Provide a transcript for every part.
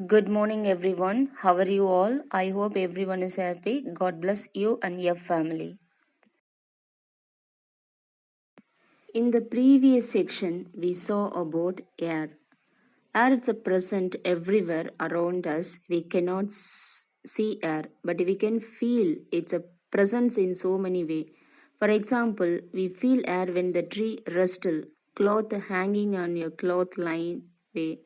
Good morning, everyone. How are you all? I hope everyone is happy. God bless you and your family. In the previous section, we saw about air. Air is present everywhere around us. We cannot see air, but we can feel its presence in so many ways. For example, we feel air when the tree rustles, cloth hanging on your cloth line way,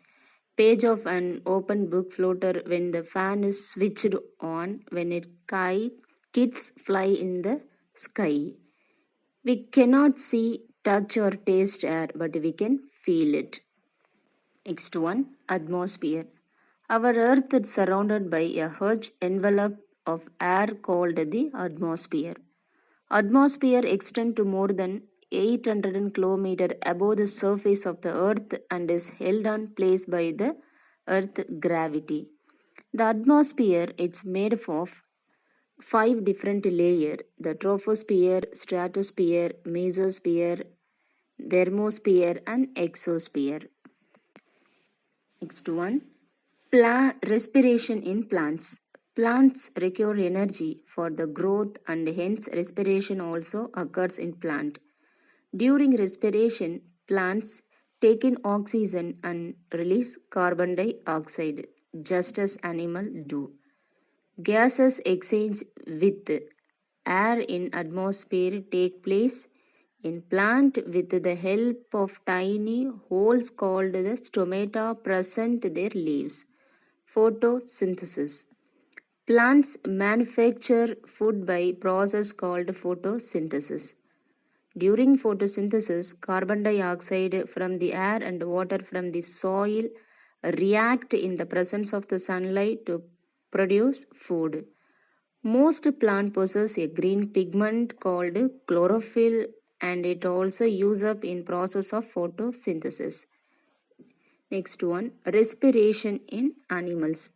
page of an open book floater when the fan is switched on, when it kites fly in the sky. We cannot see, touch, or taste air, but we can feel it. Next one, atmosphere. Our earth is surrounded by a huge envelope of air called the atmosphere. Atmosphere extends to more than 800 kilometers above the surface of the earth and is held on place by the earth gravity. The atmosphere is made up of five different layers: the troposphere, stratosphere, mesosphere, thermosphere, and exosphere. Next one, respiration in plants. Plants require energy for the growth and hence respiration also occurs in plant. During respiration, plants take in oxygen and release carbon dioxide just as animals do. Gases exchange with air in atmosphere take place in plant with the help of tiny holes called the stomata present their leaves. Photosynthesis. Plants manufacture food by process called photosynthesis. During photosynthesis, carbon dioxide from the air and water from the soil react in the presence of the sunlight to produce food. Most plants possess a green pigment called chlorophyll and it also used up in process of photosynthesis. Next one, respiration in animals.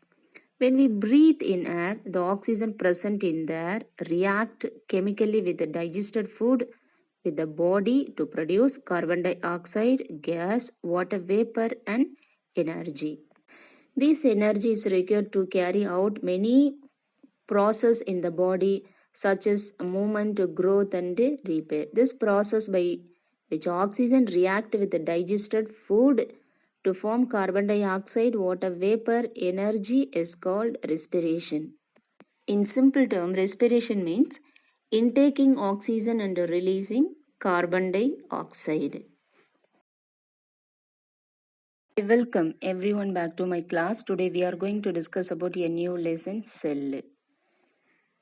When we breathe in air, the oxygen present in the air react chemically with the digested food with the body to produce carbon dioxide, gas, water vapor and energy. This energy is required to carry out many process in the body such as movement, growth and repair. This process by which oxygen react with the digested food to form carbon dioxide, water vapor, energy is called respiration. In simple term, respiration means intaking oxygen and releasing carbon dioxide. I welcome everyone back to my class. Today we are going to discuss about a new lesson, cell.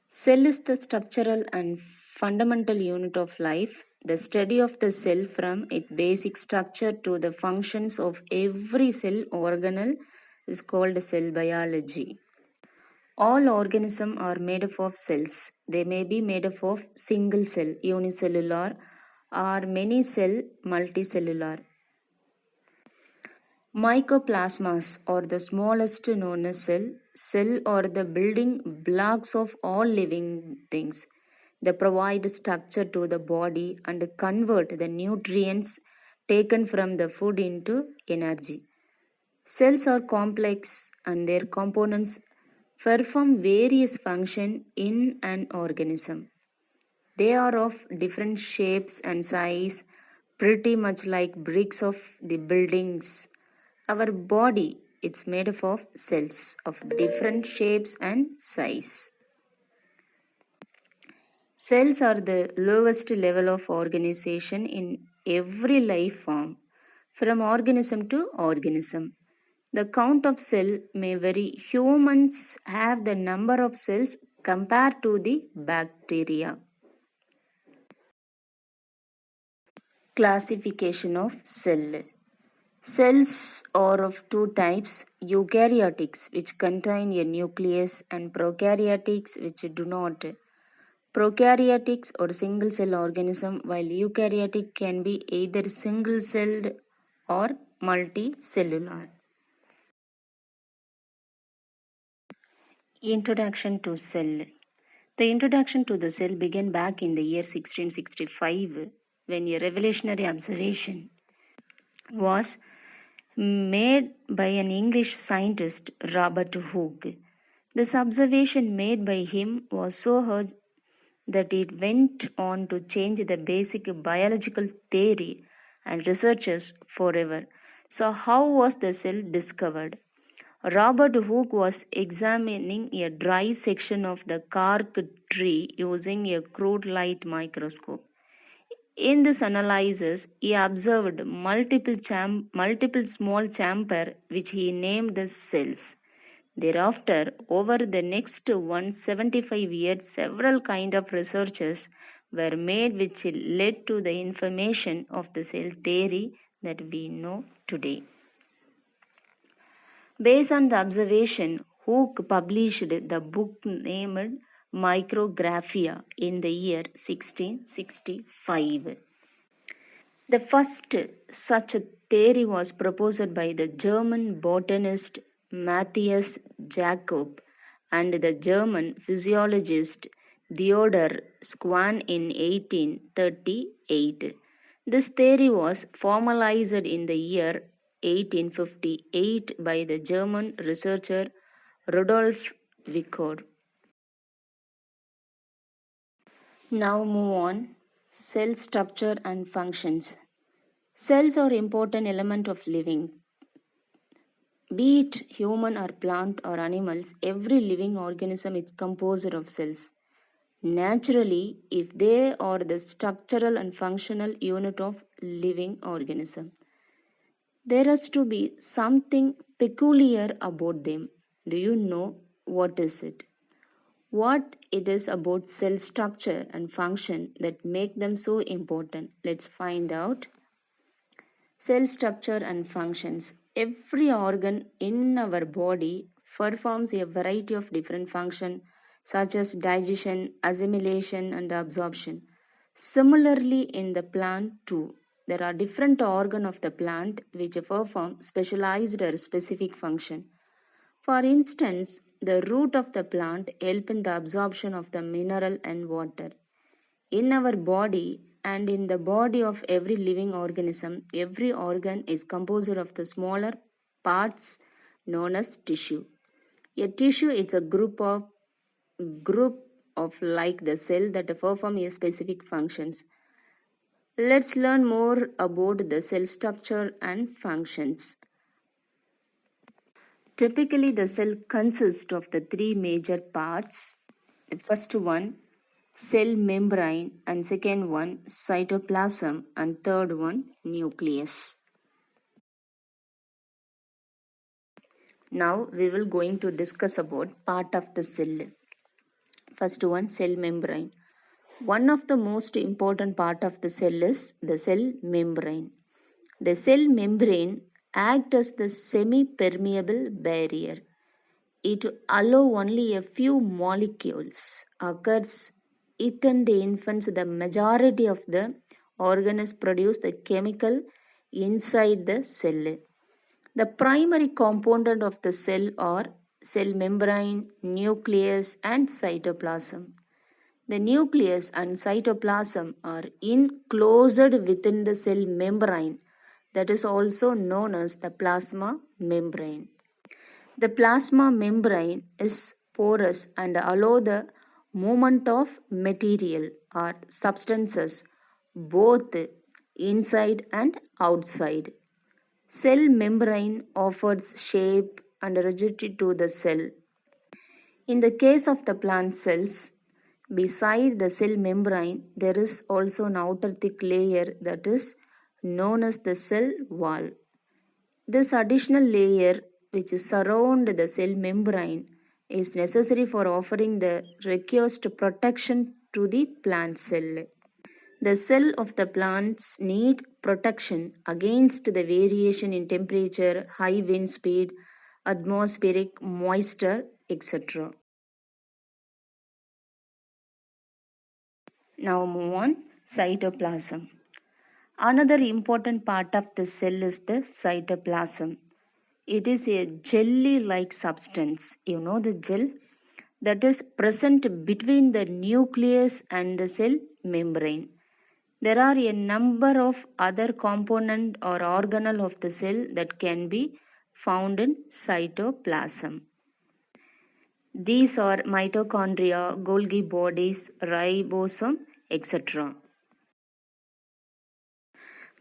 Cell is the structural and fundamental unit of life. The study of the cell from its basic structure to the functions of every cell organelle is called cell biology. All organisms are made up of cells. They may be made up of single cell, unicellular, or many cell, multicellular. Mycoplasmas are the smallest known as cell. Cell are the building blocks of all living things. They provide structure to the body and convert the nutrients taken from the food into energy. Cells are complex and their components perform various functions in an organism. They are of different shapes and size, pretty much like bricks of the buildings. Our body is made up of cells of different shapes and size. Cells are the lowest level of organization in every life form, from organism to organism. The count of cell may vary. Humans have the number of cells compared to the bacteria. Classification of cell. Cells are of two types: eukaryotics, which contain a nucleus, and prokaryotics, which do not. Prokaryotics are single cell organisms, while eukaryotic can be either single celled or multicellular. Introduction to cell. The introduction to the cell began back in the year 1665 when a revolutionary observation was made by an English scientist, Robert Hooke. This observation made by him was so hard that it went on to change the basic biological theory and researches forever. So, how was the cell discovered? Robert Hooke was examining a dry section of the cork tree using a crude light microscope. In this analysis, he observed multiple small chamber which he named the cells. Thereafter, over the next 175 years, several kind of researches were made which led to the information of the cell theory that we know today. Based on the observation, Hooke published the book named Micrographia in the year 1665. The first such theory was proposed by the German botanist Matthias Jakob and the German physiologist Theodor Schwann in 1838. This theory was formalized in the year 1858 by the German researcher Rudolf Virchow. Now move on. Cell structure and functions. Cells are important element of living. Be it human or plant or animals, every living organism is composed of cells. Naturally, if they are the structural and functional unit of living organism, there has to be something peculiar about them. Do you know what is it? What it is about cell structure and function that make them so important? Let's find out. Cell structure and functions. Every organ in our body performs a variety of different functions such as digestion, assimilation, and absorption. Similarly, in the plant too, there are different organs of the plant which perform specialized or specific function. For instance, the root of the plant help in the absorption of the mineral and water. In our body and in the body of every living organism, every organ is composed of the smaller parts known as tissue. A tissue is a group of like the cell that perform a specific functions. Let's learn more about the cell structure and functions. Typically, the cell consists of the three major parts. The first one, cell membrane, and second one, cytoplasm, and third one, nucleus. Now we will going to discuss about part of the cell. First one, cell membrane. One of the most important part of the cell is the cell membrane. The cell membrane acts as the semi-permeable barrier. It allows only a few molecules occurs. It and influence the majority of the organs produce the chemical inside the cell. The primary component of the cell are cell membrane, nucleus, and cytoplasm. The nucleus and cytoplasm are enclosed within the cell membrane, that is also known as the plasma membrane. The plasma membrane is porous and allow the movement of material or substances both inside and outside. Cell membrane offers shape and rigidity to the cell. In the case of the plant cells, beside the cell membrane, there is also an outer thick layer that is known as the cell wall. This additional layer which surrounds the cell membrane is necessary for offering the requisite protection to the plant cell. The cell of the plants need protection against the variation in temperature, high wind speed, atmospheric moisture, etc. Now move on, cytoplasm. Another important part of the cell is the cytoplasm. It is a jelly-like substance, you know the gel, that is present between the nucleus and the cell membrane. There are a number of other component or organelle of the cell that can be found in cytoplasm. These are mitochondria, Golgi bodies, ribosome, etc.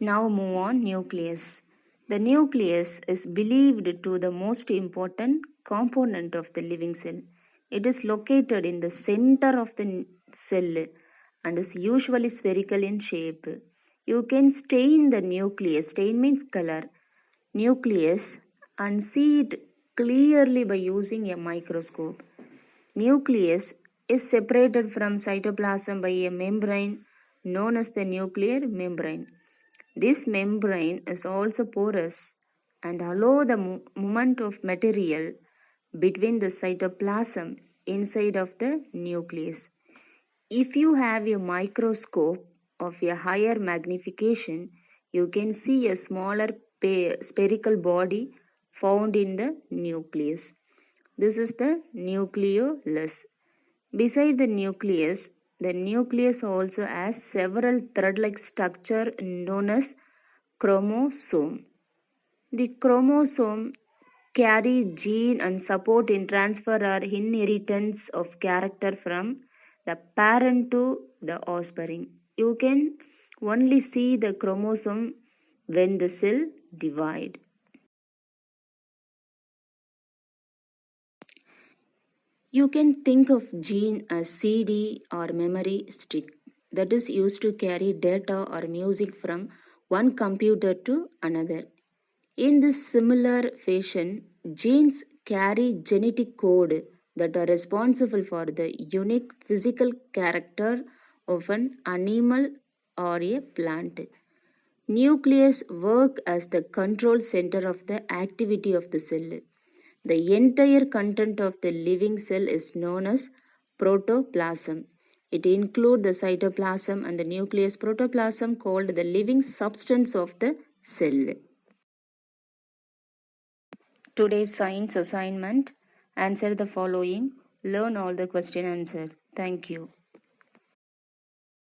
Now move on nucleus. The nucleus is believed to the most important component of the living cell. It is located in the center of the cell and is usually spherical in shape. You can stain the nucleus, stain means color, nucleus, and see it clearly by using a microscope. Nucleus is separated from cytoplasm by a membrane known as the nuclear membrane. This membrane is also porous and allow the movement of material between the cytoplasm inside of the nucleus. If you have a microscope of a higher magnification, you can see a smaller spherical body found in the nucleus. This is the nucleolus. Beside the nucleus also has several thread-like structure known as chromosome. The chromosome carry gene and support in transfer or inheritance of character from the parent to the offspring. You can only see the chromosome when the cell divide. You can think of gene as CD or memory stick that is used to carry data or music from one computer to another. In this similar fashion, genes carry genetic code that are responsible for the unique physical character of an animal or a plant. Nucleus work as the control center of the activity of the cell. The entire content of the living cell is known as protoplasm. It includes the cytoplasm and the nucleus protoplasm called the living substance of the cell. Today's science assignment: answer the following. Learn all the question answers. Thank you.